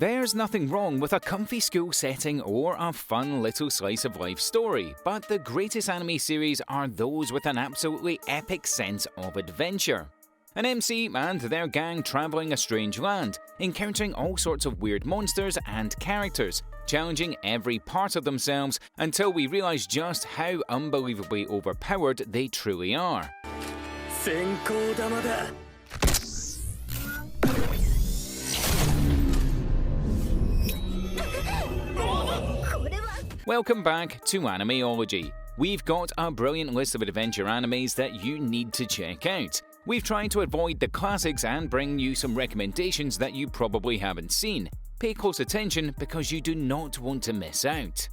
There's nothing wrong with a comfy school setting or a fun little slice of life story, but the greatest anime series are those with an absolutely epic sense of adventure. An MC and their gang traveling a strange land, encountering all sorts of weird monsters and characters, challenging every part of themselves until we realize just how unbelievably overpowered they truly are. Welcome back to Animeology. We've got a brilliant list of adventure animes that you need to check out. We've tried to avoid the classics and bring you some recommendations that you probably haven't seen. Pay close attention because you do not want to miss out.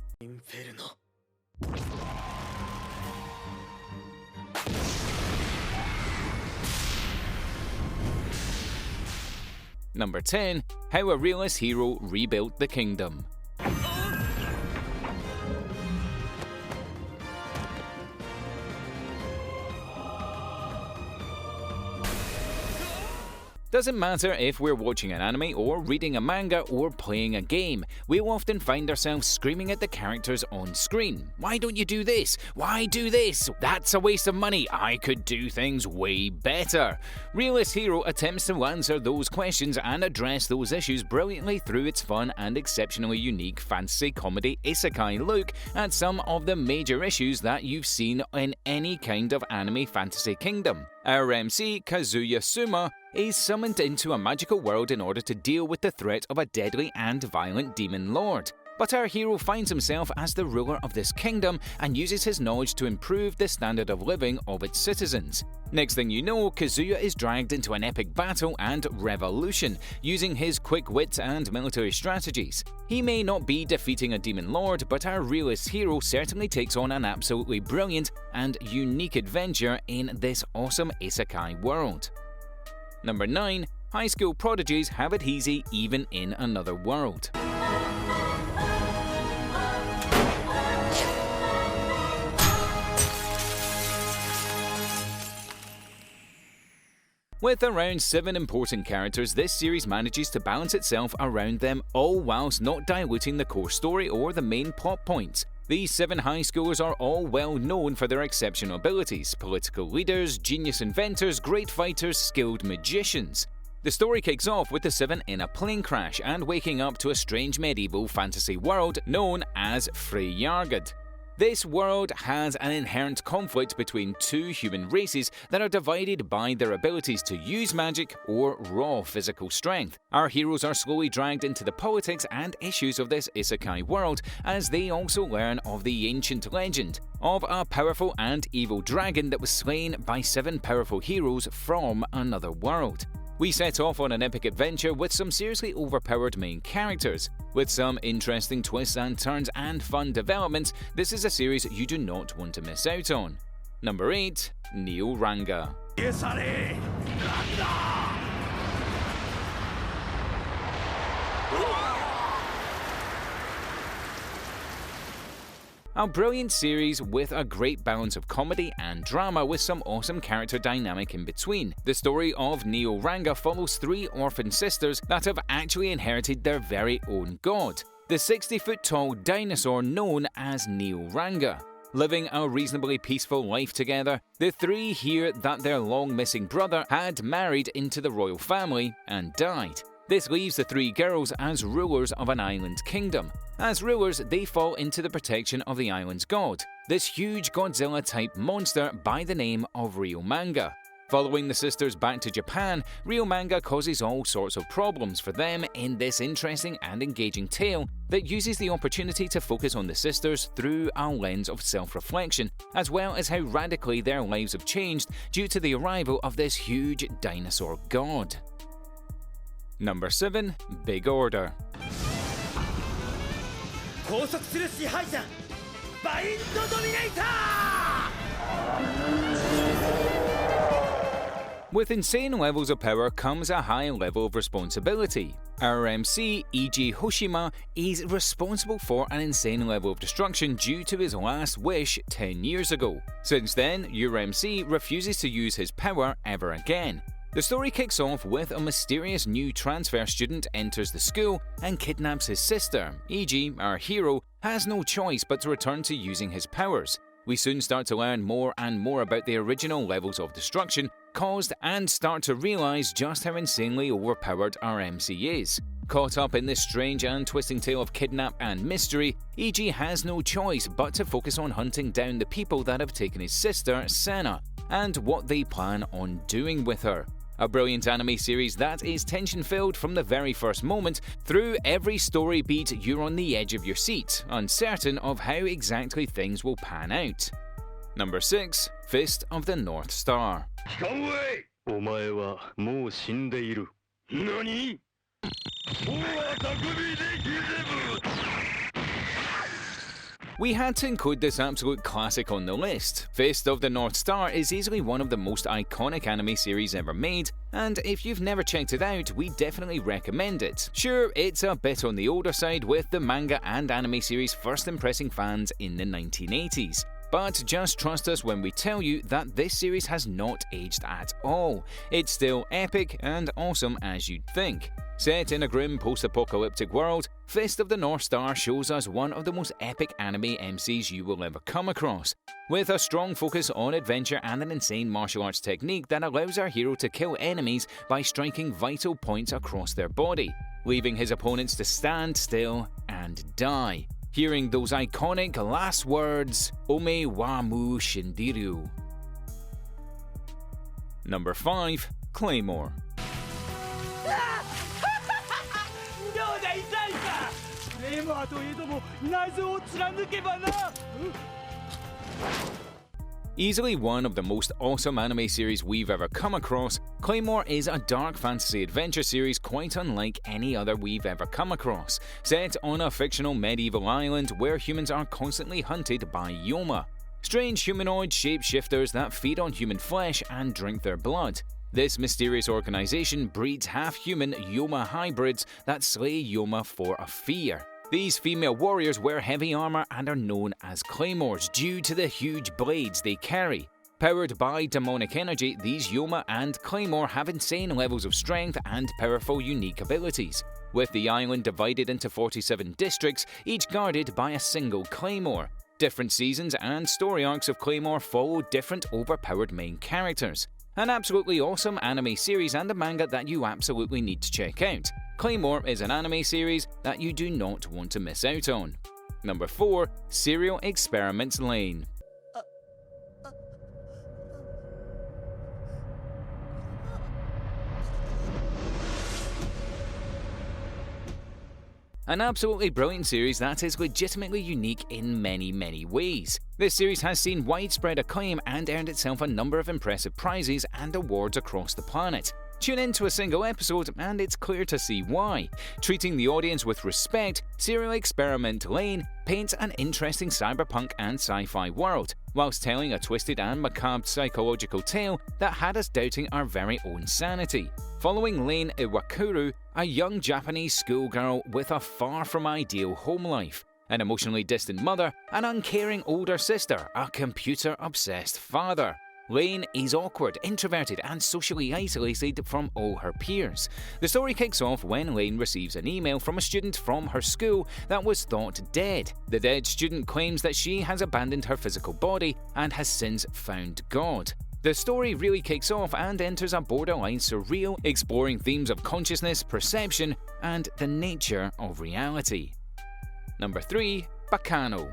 Number 10. How a Realist Hero Rebuilt the Kingdom. Doesn't matter if we're watching an anime or reading a manga or playing a game, we'll often find ourselves screaming at the characters on screen. Why don't you do this? Why do this? That's a waste of money. I could do things way better. Realist Hero attempts to answer those questions and address those issues brilliantly through its fun and exceptionally unique fantasy comedy isekai look at some of the major issues that you've seen in any kind of anime fantasy kingdom. Our MC, Kazuya Suma, is summoned into a magical world in order to deal with the threat of a deadly and violent demon lord. But our hero finds himself as the ruler of this kingdom and uses his knowledge to improve the standard of living of its citizens. Next thing you know, Kazuya is dragged into an epic battle and revolution, using his quick wit and military strategies. He may not be defeating a demon lord, but our realist hero certainly takes on an absolutely brilliant and unique adventure in this awesome isekai world. Number 9. High school prodigies have it easy even in another world. With around 7 important characters, this series manages to balance itself around them, all whilst not diluting the core story or the main plot points. These 7 high schoolers are all well known for their exceptional abilities: political leaders, genius inventors, great fighters, skilled magicians. The story kicks off with the 7 in a plane crash and waking up to a strange medieval fantasy world known as Freyjargad. This world has an inherent conflict between 2 human races that are divided by their abilities to use magic or raw physical strength. Our heroes are slowly dragged into the politics and issues of this isekai world as they also learn of the ancient legend of a powerful and evil dragon that was slain by 7 powerful heroes from another world. We set off on an epic adventure with some seriously overpowered main characters. With some interesting twists and turns and fun developments, this is a series you do not want to miss out on. Number 8. Nijiranger. A brilliant series with a great balance of comedy and drama with some awesome character dynamic in between. The story of Nijiranger follows 3 orphan sisters that have actually inherited their very own god, the 60-foot-tall dinosaur known as Nijiranger. Living a reasonably peaceful life together, the 3 hear that their long-missing brother had married into the royal family and died. This leaves the 3 girls as rulers of an island kingdom. As rulers, they fall into the protection of the island's god, this huge Godzilla-type monster by the name of Realist. Following the sisters back to Japan, Realist causes all sorts of problems for them in this interesting and engaging tale that uses the opportunity to focus on the sisters through a lens of self-reflection, as well as how radically their lives have changed due to the arrival of this huge dinosaur god. Number 7. Big Order. With insane levels of power comes a high level of responsibility. Our MC, E.G. Hoshima, is responsible for an insane level of destruction due to his last wish 10 years ago. Since then, your MC refuses to use his power ever again. The story kicks off with a mysterious new transfer student enters the school and kidnaps his sister. E.g., our hero has no choice but to return to using his powers. We soon start to learn more and more about the original levels of destruction caused and start to realize just how insanely overpowered our MC is. Caught up in this strange and twisting tale of kidnap and mystery, E.G. has no choice but to focus on hunting down the people that have taken his sister, Senna, and what they plan on doing with her. A brilliant anime series that is tension-filled from the very first moment. Through every story beat, you're on the edge of your seat, uncertain of how exactly things will pan out. Number 6. Fist of the North Star. We had to include this absolute classic on the list. Fist of the North Star is easily one of the most iconic anime series ever made, and if you've never checked it out, we definitely recommend it. Sure, it's a bit on the older side, with the manga and anime series first impressing fans in the 1980s. But just trust us when we tell you that this series has not aged at all. It's still epic and awesome as you'd think. Set in a grim post-apocalyptic world, Fist of the North Star shows us one of the most epic anime MCs you will ever come across, with a strong focus on adventure and an insane martial arts technique that allows our hero to kill enemies by striking vital points across their body, leaving his opponents to stand still and die. Hearing those iconic last words, Ome wa mu shindiru. Number 5. Claymore. Easily one of the most awesome anime series we've ever come across, Claymore is a dark fantasy adventure series quite unlike any other we've ever come across, set on a fictional medieval island where humans are constantly hunted by Yoma, strange humanoid shapeshifters that feed on human flesh and drink their blood. This mysterious organization breeds half-human Yoma hybrids that slay Yoma for a fear. These female warriors wear heavy armor and are known as Claymores due to the huge blades they carry. Powered by demonic energy, these Yoma and Claymore have insane levels of strength and powerful unique abilities, with the island divided into 47 districts, each guarded by a single Claymore. Different seasons and story arcs of Claymore follow different overpowered main characters. An absolutely awesome anime series and a manga that you absolutely need to check out. Claymore is an anime series that you do not want to miss out on. Number 4. Serial Experiments Lane. An absolutely brilliant series that is legitimately unique in many ways. This series has seen widespread acclaim and earned itself a number of impressive prizes and awards across the planet. Tune into a single episode and it's clear to see why. Treating the audience with respect, Serial Experiment Lane paints an interesting cyberpunk and sci-fi world, whilst telling a twisted and macabre psychological tale that had us doubting our very own sanity. Following Lane Iwakuru, a young Japanese schoolgirl with a far from ideal home life, an emotionally distant mother, an uncaring older sister, a computer-obsessed father. Lane is awkward, introverted, and socially isolated from all her peers. The story kicks off when Lane receives an email from a student from her school that was thought dead. The dead student claims that she has abandoned her physical body and has since found God. The story really kicks off and enters a borderline surreal, exploring themes of consciousness, perception, and the nature of reality. Number 3. Boccano.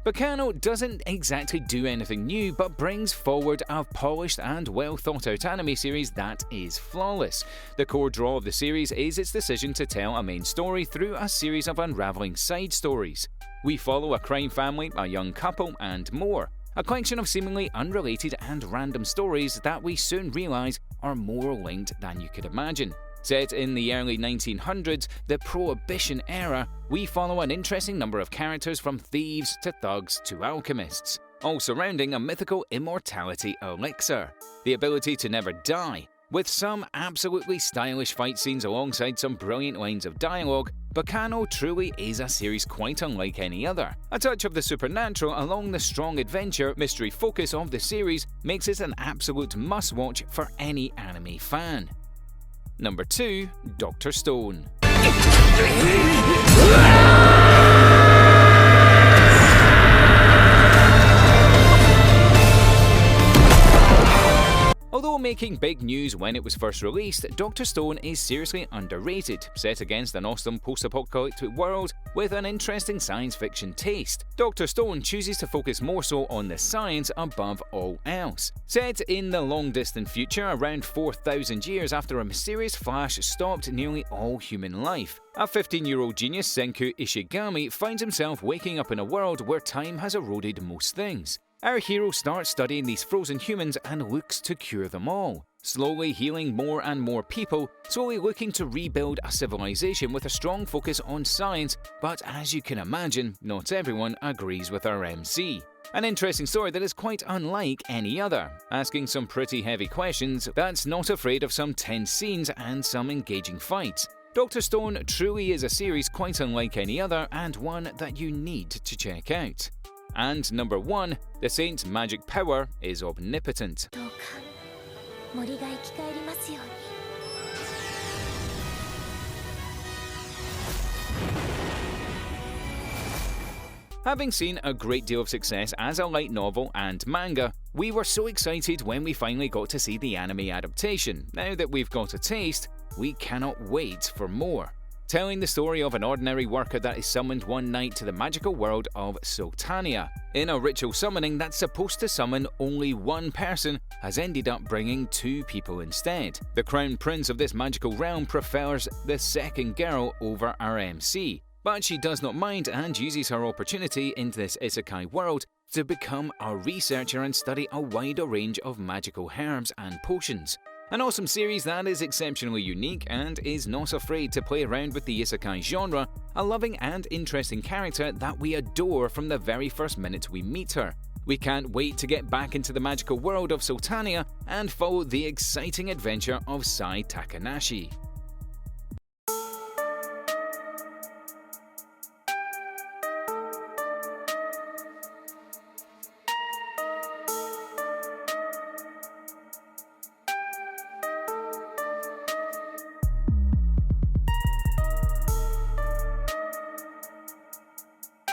Boccano doesn't exactly do anything new, but brings forward a polished and well thought out anime series that is flawless. The core draw of the series is its decision to tell a main story through a series of unraveling side stories. We follow a crime family, a young couple, and more. A collection of seemingly unrelated and random stories that we soon realize are more linked than you could imagine. Set in the early 1900s, the Prohibition era, we follow an interesting number of characters from thieves to thugs to alchemists, all surrounding a mythical immortality elixir, the ability to never die. With some absolutely stylish fight scenes alongside some brilliant lines of dialogue, Boccano truly is a series quite unlike any other. A touch of the supernatural along the strong adventure mystery focus of the series makes it an absolute must-watch for any anime fan. Number 2. Dr. Stone. Although making big news when it was first released, Dr. Stone is seriously underrated, set against an awesome post-apocalyptic world with an interesting science fiction taste. Dr. Stone chooses to focus more so on the science above all else. Set in the long-distant future, around 4,000 years after a mysterious flash stopped nearly all human life, a 15-year-old genius, Senku Ishigami, finds himself waking up in a world where time has eroded most things. Our hero starts studying these frozen humans and looks to cure them all, slowly healing more and more people, slowly looking to rebuild a civilization with a strong focus on science, but as you can imagine, not everyone agrees with our MC. An interesting story that is quite unlike any other, asking some pretty heavy questions that's not afraid of some tense scenes and some engaging fights. Dr. Stone truly is a series quite unlike any other and one that you need to check out. And number 1, the Saint's magic power is omnipotent. Having seen a great deal of success as a light novel and manga, we were so excited when we finally got to see the anime adaptation. Now that we've got a taste, we cannot wait for more. Telling the story of an ordinary worker that is summoned one night to the magical world of Sultania. In a ritual summoning that's supposed to summon only one person, has ended up bringing 2 people instead. The crown prince of this magical realm prefers the second girl over our MC, but she does not mind and uses her opportunity in this isekai world to become a researcher and study a wider range of magical herbs and potions. An awesome series that is exceptionally unique and is not afraid to play around with the isekai genre, a loving and interesting character that we adore from the very first minute we meet her. We can't wait to get back into the magical world of Sultania and follow the exciting adventure of Sai Takanashi.